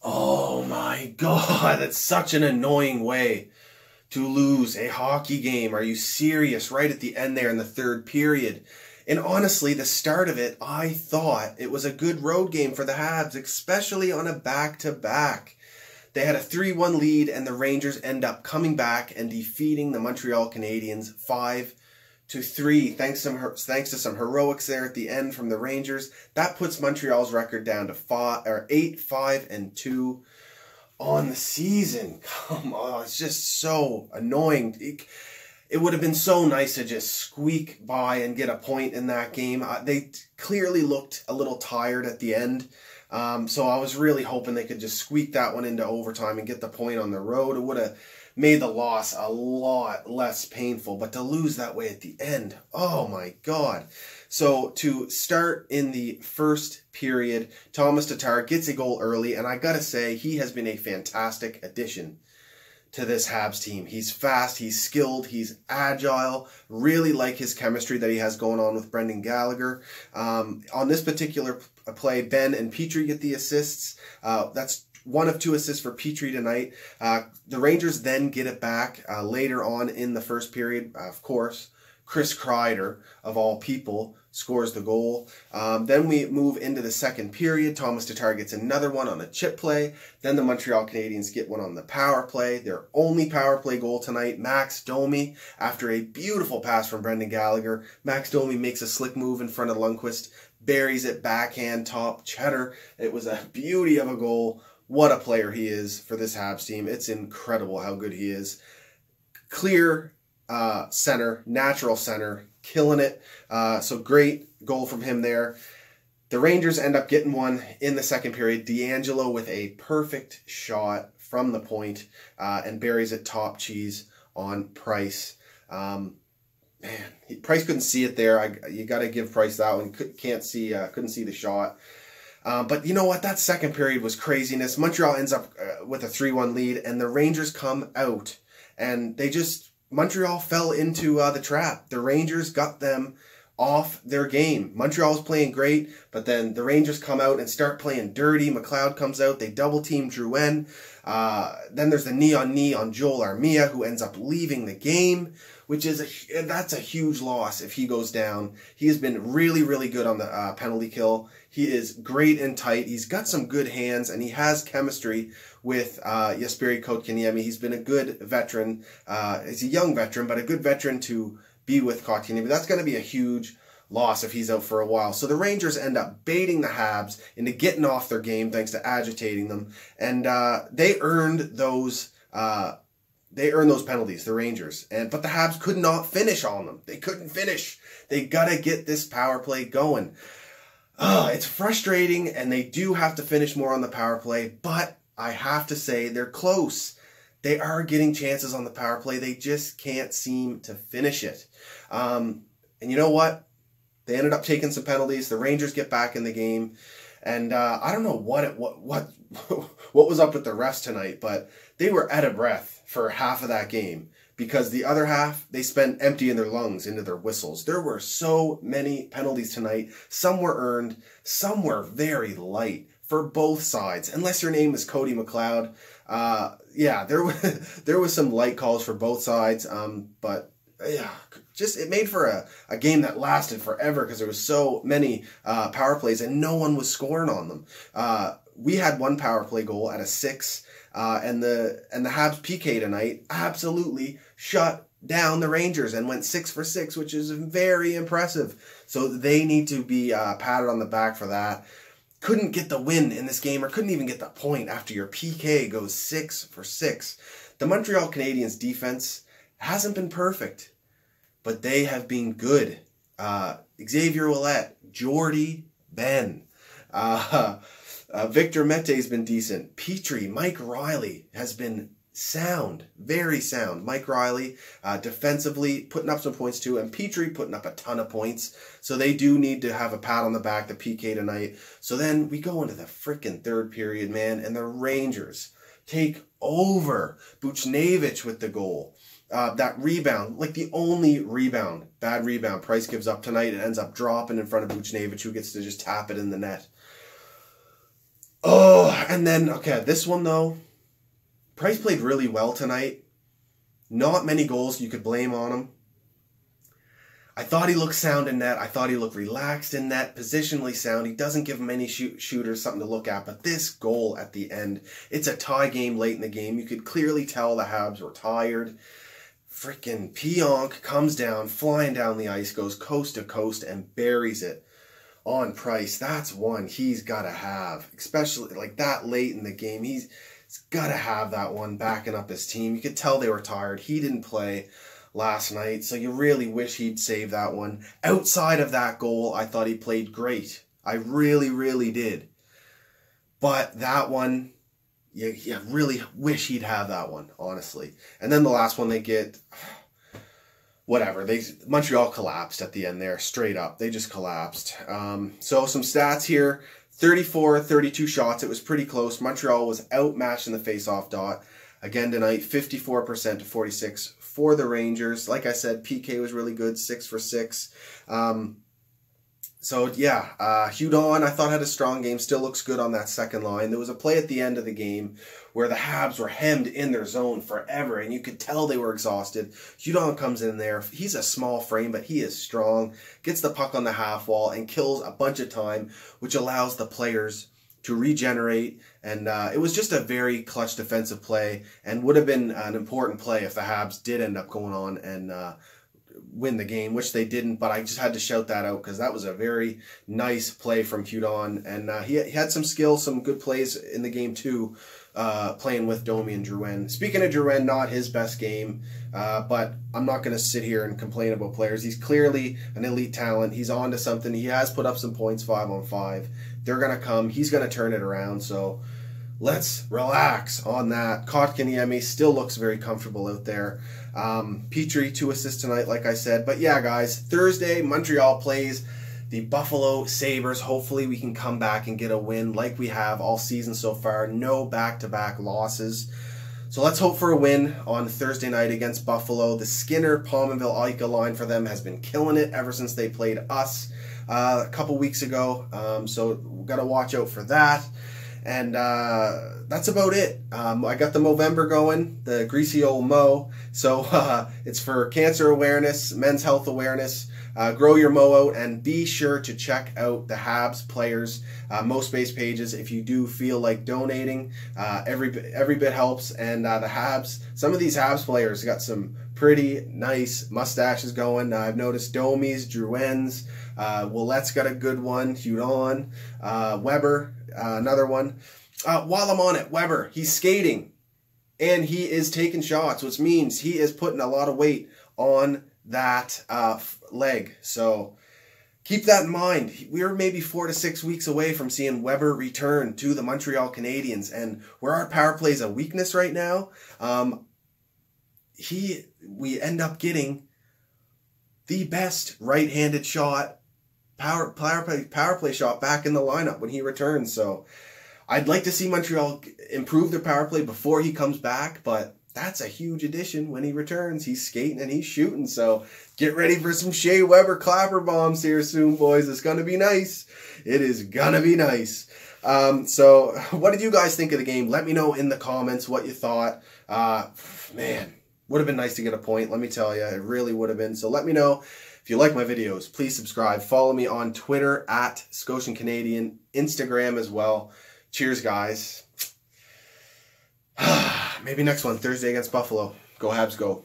Oh my God, that's such an annoying way to lose a hockey game. Are you serious? Right at the end there in the third period. And honestly, the start of it, I thought it was a good road game for the Habs, especially on a back-to-back. They had a 3-1 lead, and the Rangers end up coming back and defeating the Montreal Canadiens 5-3. Thanks to some heroics there at the end from the Rangers. That puts Montreal's record down to 8-5-2 on the season. Come on, it's just so annoying. It would have been so nice to just squeak by and get a point in that game. They clearly looked a little tired at the end. So I was really hoping they could just squeak that one into overtime and get the point on the road. It would have made the loss a lot less painful. But to lose that way at the end, oh my God. So to start in the first period, Thomas Tatar gets a goal early. And I got to say, he has been a fantastic addition to this Habs team. He's fast, he's skilled, he's agile. Really like his chemistry that he has going on with Brendan Gallagher. On this particular play, Ben and Petrie get the assists. That's one of 2 assists for Petrie tonight. The Rangers then get it back later on in the first period. Of course, Chris Kreider, of all people, scores the goal. Then we move into the second period. Thomas Tatar gets another one on a chip play. Then the Montreal Canadiens get one on the power play. Their only power play goal tonight, Max Domi, after a beautiful pass from Brendan Gallagher. Max Domi makes a slick move in front of Lundqvist, buries it backhand top cheddar. It was a beauty of a goal. What a player he is for this Habs team. It's incredible how good he is. Clear center, natural center, killing it. So great goal from him there. The Rangers end up getting one in the second period. D'Angelo with a perfect shot from the point and buries it top cheese on Price. Man, Price couldn't see it there. You got to give Price that one. Couldn't see the shot. But you know what? That second period was craziness. Montreal ends up with a 3-1 lead, and the Rangers come out, and Montreal fell into the trap. The Rangers got them off their game. Montreal's playing great, but then the Rangers come out and start playing dirty. McLeod comes out. They double-team Drouin. Then there's the knee-on-knee on Joel Armia, who ends up leaving the game, that's a huge loss if he goes down. He has been really, really good on the penalty kill. He is great and tight. He's got some good hands, and he has chemistry with Jesperi Kotkaniemi. He's been a good veteran. He's a young veteran, but a good veteran to be with Kotkaniemi. That's going to be a huge loss if he's out for a while. So the Rangers end up baiting the Habs into getting off their game thanks to agitating them, and they earned those penalties, the Rangers. But the Habs could not finish on them. They couldn't finish. They got to get this power play going. It's frustrating, and they do have to finish more on the power play, but I have to say they're close. They are getting chances on the power play. They just can't seem to finish it. And you know what? They ended up taking some penalties. The Rangers get back in the game. And I don't know what was up with the refs tonight, but they were out of breath for half of that game, because the other half, they spent emptying their lungs into their whistles. There were so many penalties tonight. Some were earned, some were very light for both sides. Unless your name is Cody McLeod. Yeah, there was some light calls for both sides, but yeah, it made for a game that lasted forever because there was so many power plays and no one was scoring on them. We had one power play goal at a 6, and the Habs PK tonight absolutely shut down the Rangers and went 6 for 6, which is very impressive. So they need to be patted on the back for that. Couldn't get the win in this game, or couldn't even get the point after your PK goes 6 for 6. The Montreal Canadiens defense hasn't been perfect, but they have been good. Xavier Ouellet, Jordy Ben, Victor Mete has been decent. Petrie, Mike Riley has been sound, very sound. Mike Riley defensively putting up some points too, and Petrie putting up a ton of points. So they do need to have a pat on the back, the PK tonight. So then we go into the freaking third period, man, and the Rangers take over. Buchnevich with the goal. That rebound, like the only rebound, bad rebound Price gives up tonight, it ends up dropping in front of Buchnevich, who gets to just tap it in the net. Oh, And then, okay, this one though, Price played really well tonight. Not many goals you could blame on him. I thought he looked sound in net. I thought he looked relaxed in net, positionally sound. He doesn't give many shooters something to look at. But this goal at the end, it's a tie game late in the game. You could clearly tell the Habs were tired. Freaking Pionk comes down, flying down the ice, goes coast to coast and buries it on Price. That's one he's got to have, especially like that late in the game. He's got to have that one backing up his team. You could tell they were tired. He didn't play last night, so you really wish he'd save that one. Outside of that goal, I thought he played great. I really, really did. But that one, you really wish he'd have that one, honestly. And then the last one they get, whatever. Montreal collapsed at the end there, straight up. They just collapsed. So some stats here. 34, 32 shots. It was pretty close. Montreal was outmatched in the face-off dot. Again tonight, 54% to 46 for the Rangers. Like I said, PK was really good, 6 for 6. So yeah, Hudon I thought had a strong game, still looks good on that second line. There was a play at the end of the game where the Habs were hemmed in their zone forever, and you could tell they were exhausted. Hudon comes in there. He's a small frame, but he is strong. Gets the puck on the half wall and kills a bunch of time, which allows the players to regenerate. And it was just a very clutch defensive play and would have been an important play if the Habs did end up going on and win the game, which they didn't, but I just had to shout that out because that was a very nice play from Hudon, and he had some skill, some good plays in the game too, playing with Domi and Drouin. Speaking of Drouin, not his best game, but I'm not going to sit here and complain about players. He's clearly an elite talent. He's on to something. He has put up some points 5-on-5. They're going to come. He's going to turn it around, so let's relax on that. Kotkaniemi still looks very comfortable out there. Petrie, 2 assists tonight, like I said. But yeah, guys, Thursday, Montreal plays the Buffalo Sabres. Hopefully we can come back and get a win like we have all season so far. No back-to-back losses. So let's hope for a win on Thursday night against Buffalo. The Skinner, Palmerville, Eichel line for them has been killing it ever since they played us a couple weeks ago. So we've got to watch out for that. And that's about it. I got the Movember going, the greasy old Mo. So it's for cancer awareness, men's health awareness. Grow your Mo out, and be sure to check out the Habs players' Mo Space pages if you do feel like donating. Every bit helps. And the Habs, some of these Habs players got some pretty nice mustaches going. I've noticed Domi's, Drouin's, Willette's got a good one, Hudon, Weber, another one. While I'm on it, Weber, he's skating and he is taking shots, which means he is putting a lot of weight on that leg. So keep that in mind. We're maybe 4 to 6 weeks away from seeing Weber return to the Montreal Canadiens, and where our power play is a weakness right now, we end up getting the best right-handed shot, power play shot back in the lineup when he returns. So I'd like to see Montreal improve their power play before he comes back, but that's a huge addition when he returns. He's skating and he's shooting, so get ready for some Shea Weber clapper bombs here soon, boys. It's going to be nice. It is going to be nice. So what did you guys think of the game? Let me know in the comments what you thought. Man, would have been nice to get a point, let me tell you. It really would have been. So let me know. If you like my videos, please subscribe. Follow me on Twitter at ScotianCanadien, Instagram as well. Cheers, guys. Maybe next one, Thursday against Buffalo. Go Habs, go.